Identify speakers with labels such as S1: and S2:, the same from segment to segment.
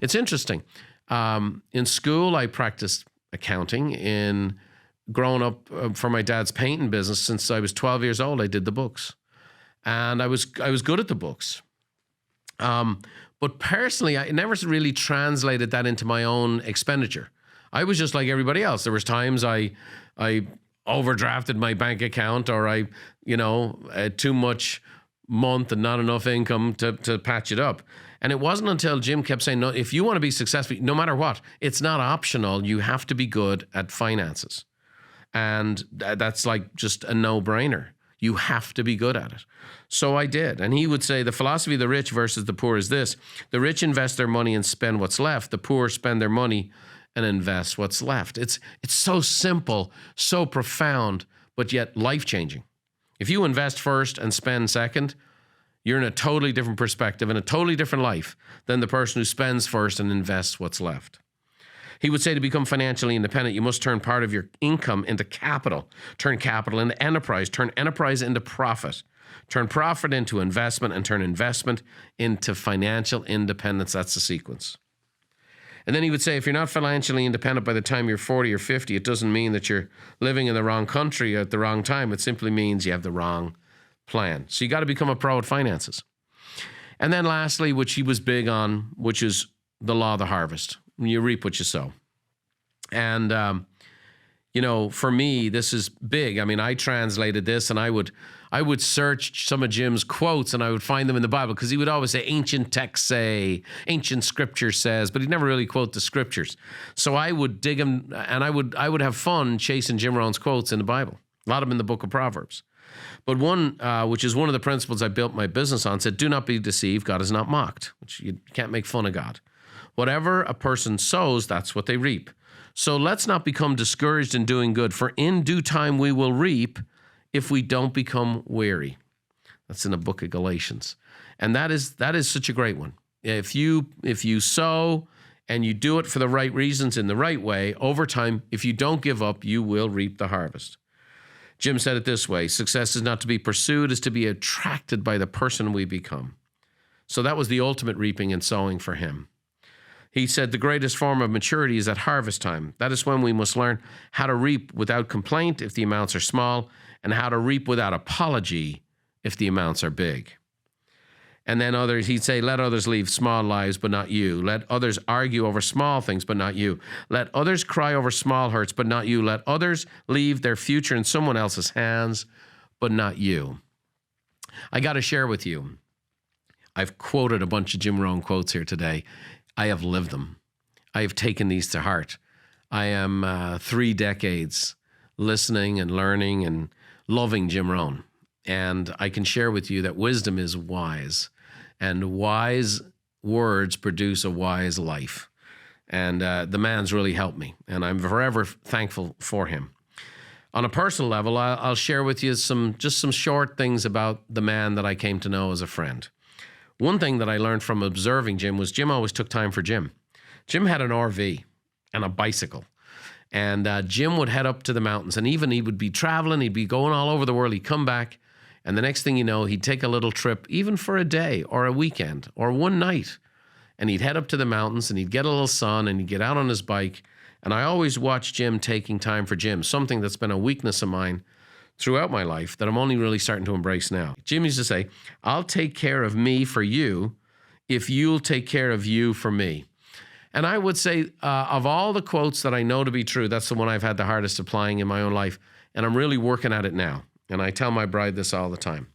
S1: It's interesting. In school, I practiced accounting. Growing up for my dad's painting business, since I was 12 years old, I did the books. And I was good at the books. But personally, I never really translated that into my own expenditure. I was just like everybody else. There was times I overdrafted my bank account, or I had too much month and not enough income to patch it up. And it wasn't until Jim kept saying, no, if you want to be successful, no matter what, it's not optional. You have to be good at finances. And that's like just a no-brainer. You have to be good at it. So I did. And he would say the philosophy of the rich versus the poor is this: the rich invest their money and spend what's left. The poor spend their money and invest what's left. It's so simple, so profound, but yet life-changing. If you invest first and spend second, you're in a totally different perspective and a totally different life than the person who spends first and invests what's left. He would say to become financially independent, you must turn part of your income into capital, turn capital into enterprise, turn enterprise into profit, turn profit into investment, and turn investment into financial independence. That's the sequence. And then he would say, if you're not financially independent by the time you're 40 or 50, it doesn't mean that you're living in the wrong country at the wrong time. It simply means you have the wrong plan. So you got to become a pro at finances. And then lastly, which he was big on, which is the law of the harvest. You reap what you sow. And, for me, this is big. I mean, I translated this, and I would search some of Jim's quotes, and I would find them in the Bible, because he would always say, ancient texts say, ancient scripture says, but he'd never really quote the scriptures. So I would dig him, and I would have fun chasing Jim Rohn's quotes in the Bible, a lot of them in the book of Proverbs. But one, which is one of the principles I built my business on, said, do not be deceived, God is not mocked, which you can't make fun of God. Whatever a person sows, that's what they reap. So let's not become discouraged in doing good, for in due time we will reap if we don't become weary. That's in the book of Galatians. And that is such a great one. If you sow and you do it for the right reasons in the right way, over time, if you don't give up, you will reap the harvest. Jim said it this way: success is not to be pursued, it's to be attracted by the person we become. So that was the ultimate reaping and sowing for him. He said the greatest form of maturity is at harvest time. That is when we must learn how to reap without complaint if the amounts are small, and how to reap without apology if the amounts are big. And then he'd say, let others lead small lives, but not you. Let others argue over small things, but not you. Let others cry over small hurts, but not you. Let others leave their future in someone else's hands, but not you. I got to share with you, I've quoted a bunch of Jim Rohn quotes here today. I have lived them. I have taken these to heart. I am 3 decades listening and learning and loving Jim Rohn. And I can share with you that wisdom is wise, and wise words produce a wise life. And the man's really helped me, and I'm forever thankful for him. On a personal level, I'll share with you some short things about the man that I came to know as a friend. One thing that I learned from observing Jim was Jim always took time for Jim. Jim had an RV and a bicycle. And Jim would head up to the mountains, and even he would be traveling, he'd be going all over the world, he'd come back, and the next thing you know, he'd take a little trip, even for a day or a weekend or one night, and he'd head up to the mountains, and he'd get a little sun, and he'd get out on his bike. And I always watched Jim taking time for Jim, something that's been a weakness of mine throughout my life that I'm only really starting to embrace now. Jim used to say, I'll take care of me for you if you'll take care of you for me. And I would say of all the quotes that I know to be true, that's the one I've had the hardest applying in my own life. And I'm really working at it now. And I tell my bride this all the time.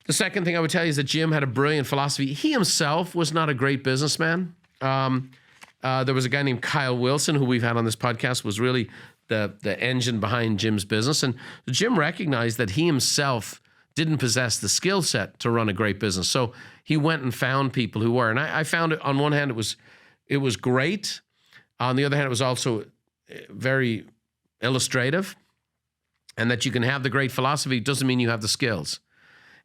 S1: The second thing I would tell you is that Jim had a brilliant philosophy. He himself was not a great businessman. There was a guy named Kyle Wilson, who we've had on this podcast, was really the engine behind Jim's business. And Jim recognized that he himself didn't possess the skill set to run a great business. So he went and found people who were. And I found it, on one hand, it was great. On the other hand, it was also very illustrative. And that you can have the great philosophy doesn't mean you have the skills.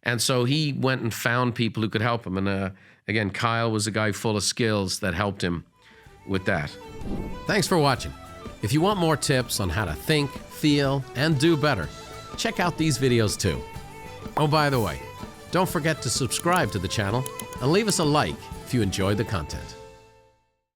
S1: And so he went and found people who could help him. And again, Kyle was a guy full of skills that helped him with that. Thanks for watching. If you want more tips on how to think, feel, and do better, check out these videos too. Oh, by the way, don't forget to subscribe to the channel and leave us a like if you enjoyed the content.